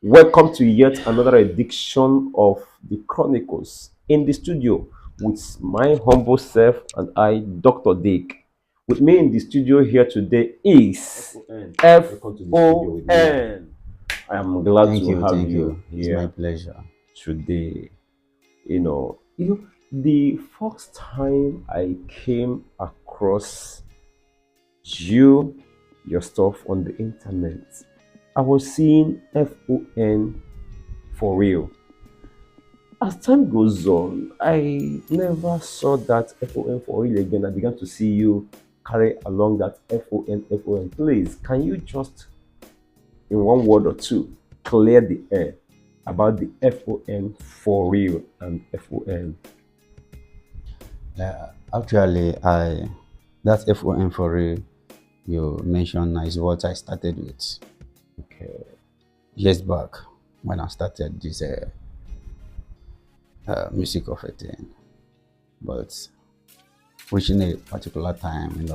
Welcome to yet another edition of the Chronicles in the studio with my humble self and I, Dr. Dick. With me in the studio here today is FON. I am glad to have Thank you you. It's my here pleasure. today. The first time I came across you, your stuff on the internet, I was seeing FON for real. As time goes on, I never saw that FON for real again. I began to see you carry along that FON. Please, can you just, in one word or two, clear the air about the FON for real and FON? Actually, I that FOM for real you mentioned is what I started with Okay. years back when I started this music of a thing. But reaching a particular time,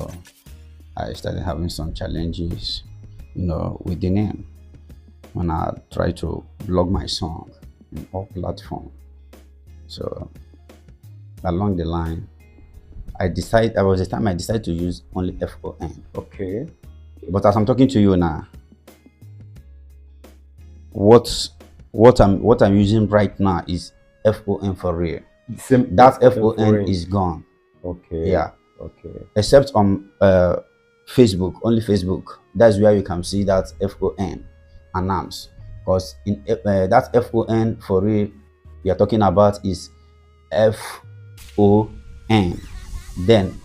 I started having some challenges, with the name when I tried to blog my song in all platforms. So along the line, I was the time I decided to use only FON. Okay. But as I'm talking to you now, what I'm using right now is FON for real. The same That FON. FON is gone. Okay. Yeah. Okay. Except on Facebook, only Facebook. That's where you can see that FON announced. Because in that FON for real we are talking about is FON. Then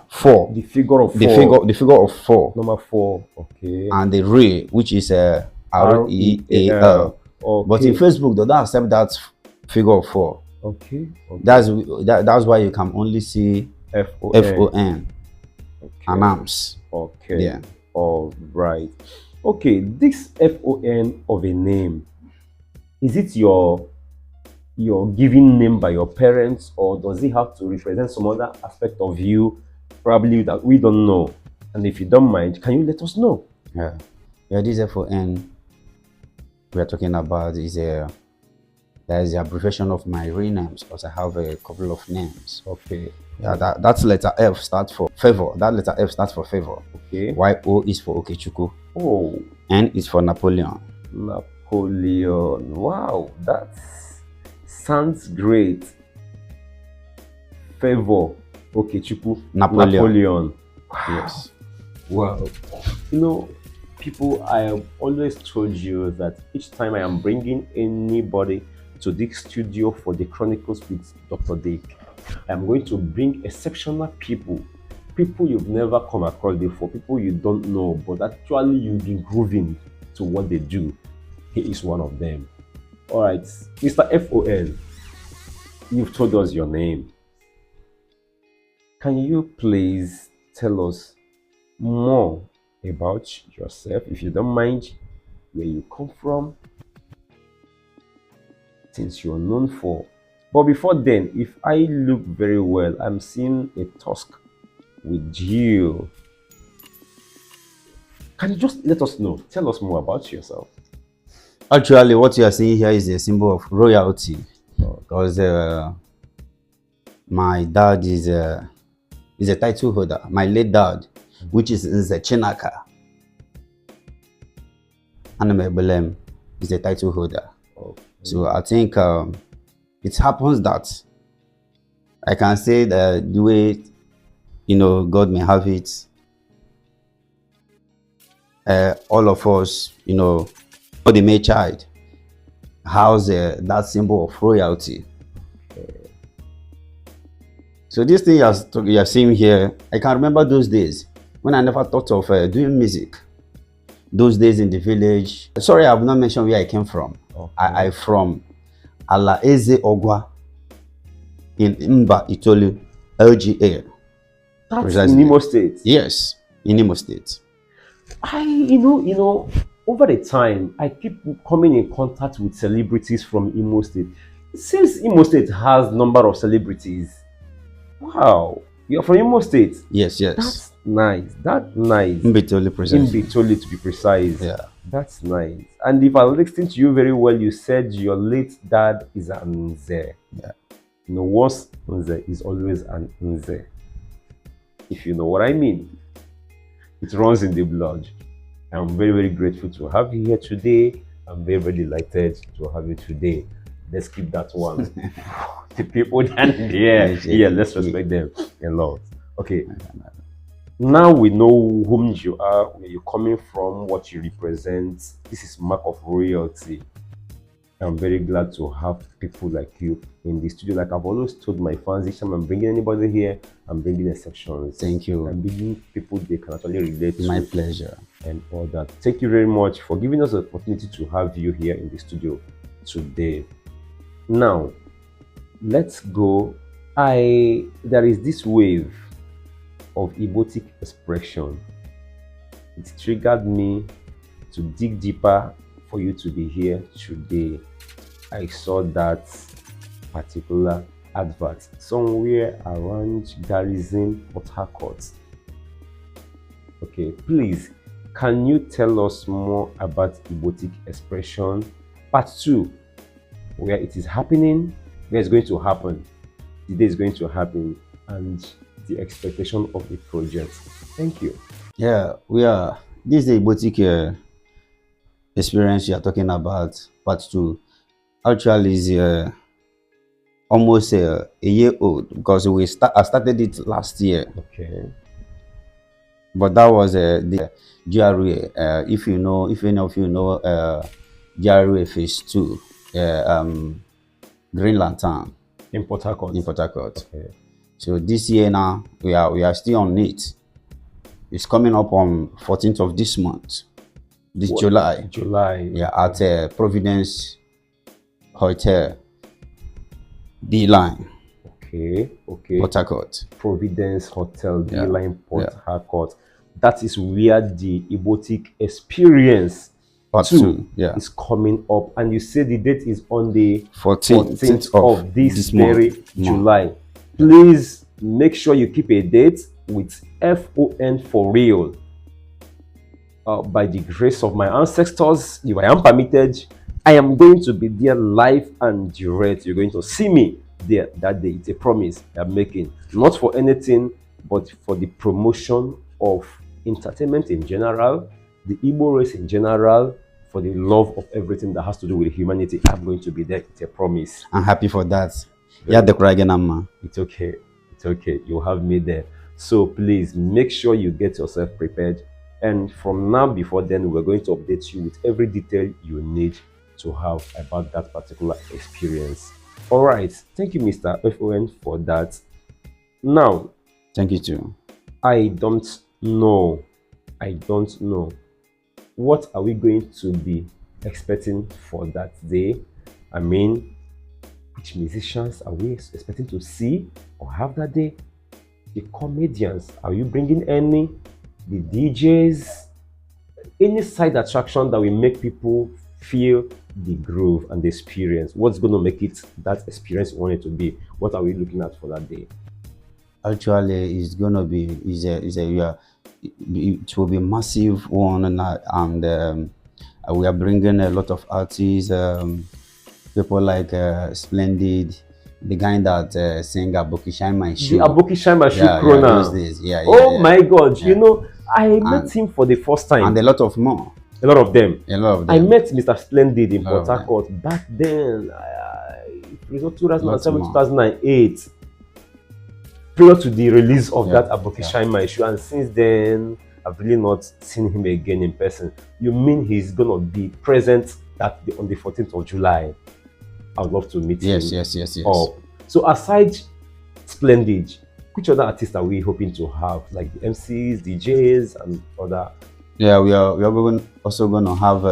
4. The figure of four. The figure of 4. Number 4. Okay. And the REAL, which is REAL. Okay. But in Facebook, they don't accept that figure of 4. Okay. That's why you can only see FON Okay. announced. Okay. Yeah. All right. Okay. This FON of a name, is it your given name by your parents, or does it have to represent some other aspect of you, probably that we don't know? And if you don't mind, can you let us know? Yeah. This FON we are talking about is that is the abbreviation of my real names, because I have a couple of names. Okay. Yeah, that letter F stands for favor. That letter F stands for favor. Okay. YO is for Okechukwu. Oh, N is for Napoleon. Napoleon. Wow, that sounds great. Favor. Okechukwu. Napoleon. Yes. Wow. People, I have always told you that each time I am bringing anybody to this studio for the Chronicles with Dr. Dick, I'm going to bring exceptional people you've never come across before, people you don't know, but actually you've been grooving to what they do. He is one of them. All right, Mr. FON, you've told us your name. Can you please tell us more about yourself, if you don't mind, where you come from, things you're known for? But before then, if I look very well, I'm seeing a tusk with you. Can you just let us know, tell us more about yourself? Actually, what you are seeing here is a symbol of royalty, because my dad is a title holder. My late dad, which is the Chinaka Anamebelem, is a title holder. Okay. So I think it happens that I can say that the way God may have it, all of us, the May child has that symbol of royalty. So this thing you are seeing here, I can remember those days when I never thought of doing music. Those days in the village. Sorry, I have not mentioned where I came from. Okay. I from Alaeze Ogwa in Mba Itoli, LGA. That's Precisely. in Imo State. Yes, in Imo State. Over the time, I keep coming in contact with celebrities from Imo State. It seems Imo State has number of celebrities. Wow, you're from Imo State. Yes. That's nice. That's nice. Mbitoli, precisely. Mbitoli, to be precise. Yeah. That's nice. And if I listened to you very well, you said your late dad is an Nze. Yeah. You know, once Nze is always an Nze. If you know what I mean. It runs in the blood. I'm very, very grateful to have you here today. I'm very, very delighted to have you today. Let's keep that one. The people down there, yeah, let's respect them a lot. Okay. Now we know whom you are, where you're coming from, what you represent. This is mark of royalty. I'm very glad to have people like you in the studio. Like I've always told my fans, each time I'm bringing anybody here, I'm bringing exceptions. Thank you. I'm bringing people they can actually relate My to. pleasure. And all that. Thank you very much for giving us the opportunity to have you here in the studio today. Now, let's go. There is this wave of emotic expression. It triggered me to dig deeper for you to be here today. I saw that particular advert somewhere around Garrison, Port Harcourt. Okay, please, can you tell us more about emotic expression? Part 2, where it is happening, where it's going to happen, the day is going to happen, and the expectation of the project. Thank you. Yeah, this is the boutique experience you are talking about. Part 2 actually is almost a year old because I started it last year. Okay. But that was the GRA. If any of you know GRA Phase 2, Green Lantern In Port Harcourt. in Port Harcourt. Okay. So this year now we are still on it. It's coming up on 14th of this month, July. July. Yeah, at Providence Hotel, D Line. Okay. Port Harcourt. Providence Hotel, D Yeah. Line, Port Yeah. Harcourt. That is where the emotic experience Part 2, yeah, is coming up, and you say the date is on the 14th of this very month. July. Please make sure you keep a date with FON for real. By the grace of my ancestors, if I am permitted, I am going to be there live and direct. You're going to see me there that day. It's a promise I'm making, not for anything, but for the promotion of entertainment in general, the Igbo race in general, for the love of everything that has to do with humanity. I'm going to be there. It's a promise. I'm happy for that. Yeah, the Kraganama. It's okay. It's okay. You have me there. So please make sure you get yourself prepared. And from now, before then, we're going to update you with every detail you need to have about that particular experience. All right. Thank you, Mr. FON, for that. Now, Thank you too. I don't know. What are we going to be expecting for that day? I mean, which musicians are we expecting to see or have that day? The comedians, are you bringing any? The DJs? Any side attraction that will make people feel the groove and the experience? What's going to make it that experience you want it to be? What are we looking at for that day? Actually, it's gonna be it will be massive one, and we are bringing a lot of artists, people like Splendid, the guy that sing Aboki Shine My Shoe. The Aboki Shine My Shoe Yeah, Krona. those days. Yeah, Oh my God! Yeah. You know, I met him for the first time. and a lot of more. A lot of them. A lot of them. I met Mr. Splendid in A lot Port of them. Harcourt back then. It was 2007, Lots more. 2008. Prior to the release of Yeah, that Aboki yeah. Shine My Shoe, and since then I've really not seen him again in person. You mean he's gonna be present on the 14th of July? I would love to meet him. Yes. Up. So aside Splendid, which other artists are we hoping to have? Like the MCs, DJs, and other. Yeah, we are also gonna have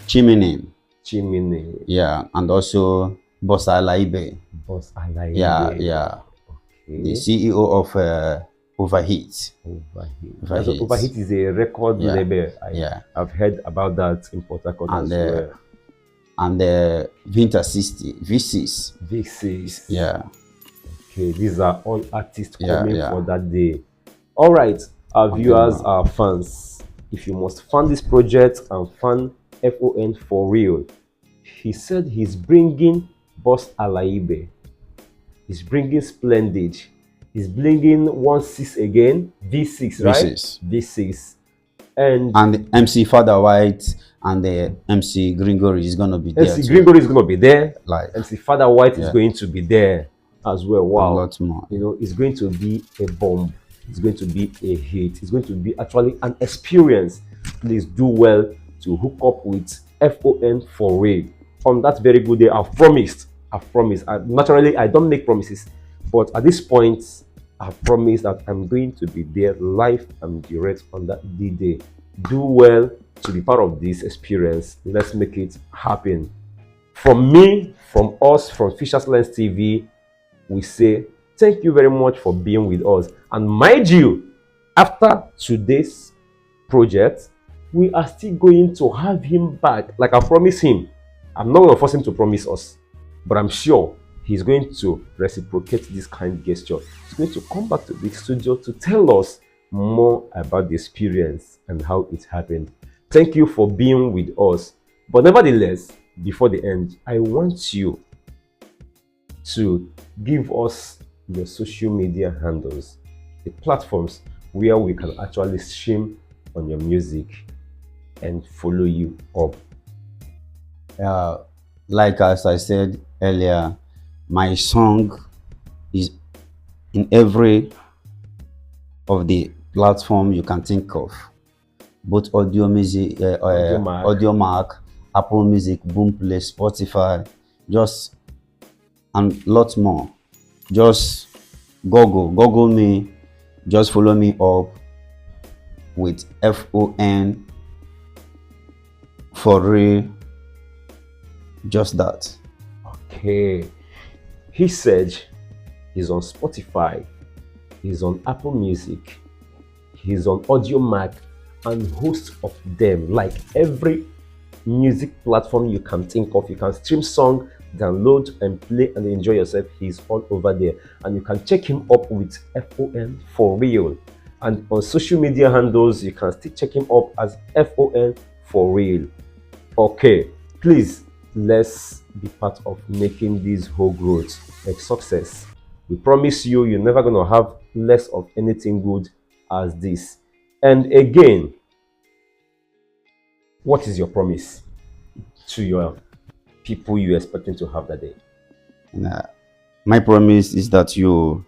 Chimney. Chimney, Yeah, and also Bossa Alaibe. Boss Alaye. Yeah. Okay. The CEO of Overheat. Overheat. Overheat. So Overheat is a record Yeah. label. I've heard about that in Port Harcourt as And well. and Winter 60 V6. V6. Yeah. Okay, these are all artists Yeah, coming yeah. for that day. All right, our viewers, our fans, if you must fund this project and fund FON for real. He said he's bringing Boss Alaibe, he's bringing Splendid, he's bringing 1-6 again, V6, right? V6. V6. And the MC Father White and the MC Gregory is gonna be there. MC Gregory is gonna be there. Like MC Father White is going to be there as well. Wow, a lot more. You know, it's going to be a bomb. It's going to be a hit. It's going to be actually an experience. Please do well to hook up with FON for real. On that very good day, I've promised. Naturally, I don't make promises, but at this point, I've promised that I'm going to be there live and direct on that D-Day. Do well to be part of this experience. Let's make it happen. From me, from us, from Fisher's Lens TV, we say thank you very much for being with us. And mind you, after today's project, we are still going to have him back. Like I promised him. I'm not going to force him to promise us, but I'm sure he's going to reciprocate this kind gesture. He's going to come back to the studio to tell us more about the experience and how it happened. Thank you for being with us. But nevertheless, before the end, I want you to give us your social media handles, the platforms where we can actually stream on your music and follow you up. Like as I said earlier, my song is in every of the platform you can think of, both audio music, audio mark, Apple Music, Boomplay, Spotify, just and lots more. Just Google me, just follow me up with FON for real. Just that. Okay. He said he's on Spotify, he's on Apple Music, he's on Audiomack, and host of them. Like every music platform you can think of, you can stream song, download and play and enjoy yourself. He's all over there, and you can check him up with FON for real. And on social media handles, you can still check him up as FON for real. Okay, please, let's be part of making this whole growth a success. We promise you, you're never going to have less of anything good as this. And again, what is your promise to your people you're expecting to have that day? My promise is that you're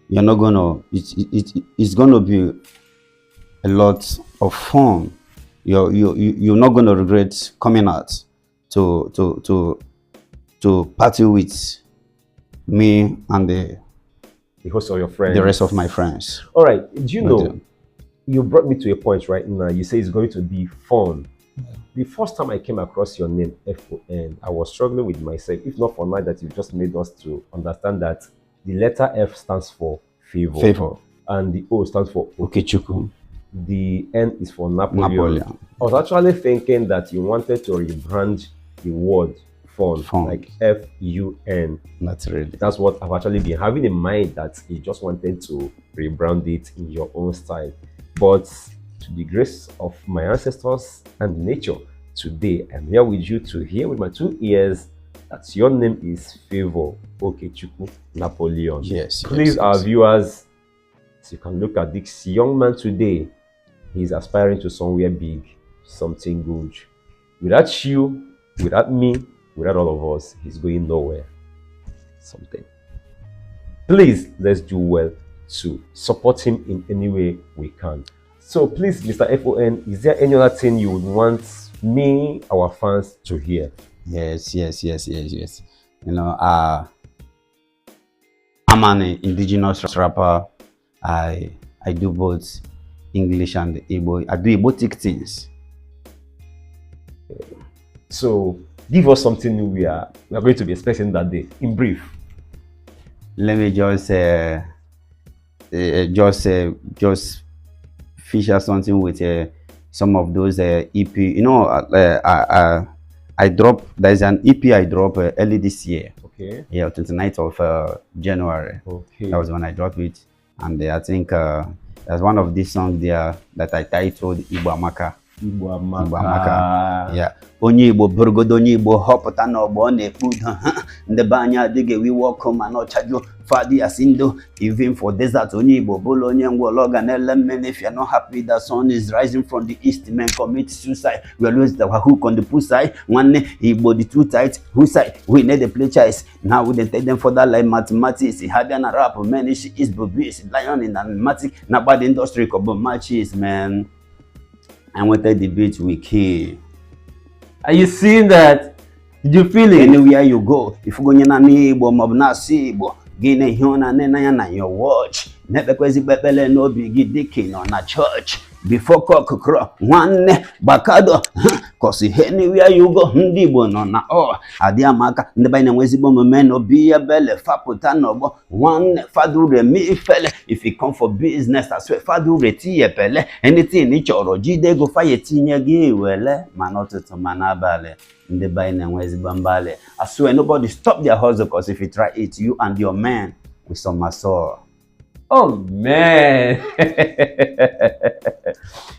not gonna. It's gonna be a lot of fun. You're not gonna regret coming out to party with me and the host of your friends, the rest of my friends. All right. Do you know? You brought me to a point right now. You say it's going to be fun. The first time I came across your name, FON, I was struggling with myself. If not for now that you just made us to understand that the letter F stands for favor. And the O stands for Okechukwu. The N is for Napoleon. I was actually thinking that you wanted to rebrand the word fun. Like FUN. Not really. That's what I've actually been having in mind, that you just wanted to rebrand it in your own style. But to the grace of my ancestors and nature, today I'm here with you to hear with my 2 ears that your name is Favor Okechukwu Napoleon. Yes. Please, our viewers, so you can look at this young man today. He's aspiring to somewhere big, something good. Without you, without me, without all of us, he's going nowhere. Something. Please, let's do well to support him in any way we can. So please, Mr. FON, is there any other thing you would want me, our fans, to hear? Yes. You know, I'm an indigenous rapper. I do both English and Igbo. I do Igbotic things. So give us something new we are going to be expecting that day, in brief. Let me just feature something with some of those EP. You know, I drop. There's an EP I dropped early this year. Okay. Yeah, 29th of January. Okay. That was when I dropped it, and I think There's one of these songs there that I titled Igbo Amaka. Igbo Igbo Amaka. Amaka. Yeah. Onye Igbo bụrụgodo onye Igbo họpụta n'ọgbọ ọ na-ekpu udo ndị be anyị adịghị ewiwe ọkụ ma n'ọchajụ fadi asindo even for desert onye Igbo bụrụ onye ngwọrọ ga na-ele mmiri. If you're not happy the sun is rising from the east, men commit suicide. We always the hook on the push side. One Igbo the too tight. Who side? We need the play choice. Now we take them for that like mathematics. Hadian a rap man she is bobis lion in mathematics. Not bad industry couple matches man. I wanted the beat we kill. Are you seeing that? Did you feel it? Anywhere you go, if you go na Igbo mob na Igbo, gine hiona nena na your watch. Never kwezi bebele no bigi diki no na church. Before cock crow, one bakado, cause anywhere you go, ndị Igbo no na Adi Amaka, ndị by na wezibo men obi bele faputa no bo, one fadure mi fele. If you come for business, I swear fadure ti pele. Anything ni choro jide go fa yetinye gi wele, manotutu manabale. Ndị by na wezibo mbale. I swear nobody stop their hustle, cause if you try it, you and your man with some muscle. Oh man.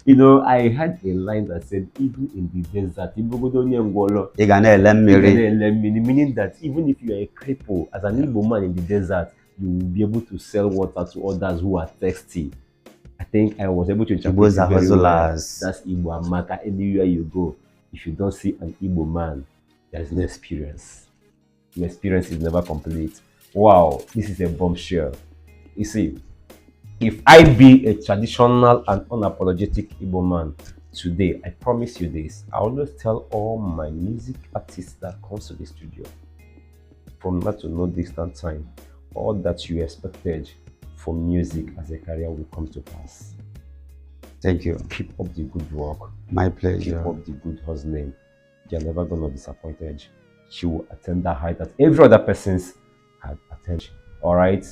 You know, I had a line that said, even in the desert, meaning that even if you are a cripple, as an Igbo man in the desert, you will be able to sell water to others who are thirsty. I think I was able to interpret it very well. That's Igbo Amaka. Anywhere you go, if you don't see an Igbo man, there is no experience. The experience is never complete. Wow, this is a bombshell. You see, if I be a traditional and unapologetic Igbo man today, I promise you this, I always tell all my music artists that comes to the studio, from now to no distant time, all that you expected from music as a career will come to pass. Thank you. Keep up the good work. My pleasure. Keep up the good hustling. You're never going to be disappointed. She will attain that height that every other person's had attained. All right.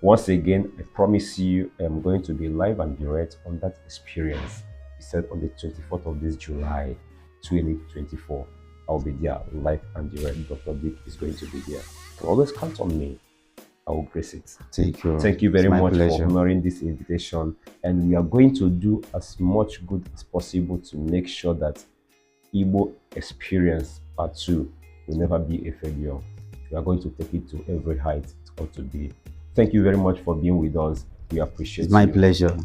Once again, I promise you I'm going to be live and direct on that experience. He said on the 24th of this July 2024. I'll be there live and direct. Dr. Dick is going to be there. You can always count on me. I will grace it. Thank you. Thank you very much for honoring this invitation. And we are going to do as much good as possible to make sure that Igbo Experience Part 2 will never be a failure. We are going to take it to every height it ought to be. Thank you very much for being with us. We appreciate it. It's my pleasure.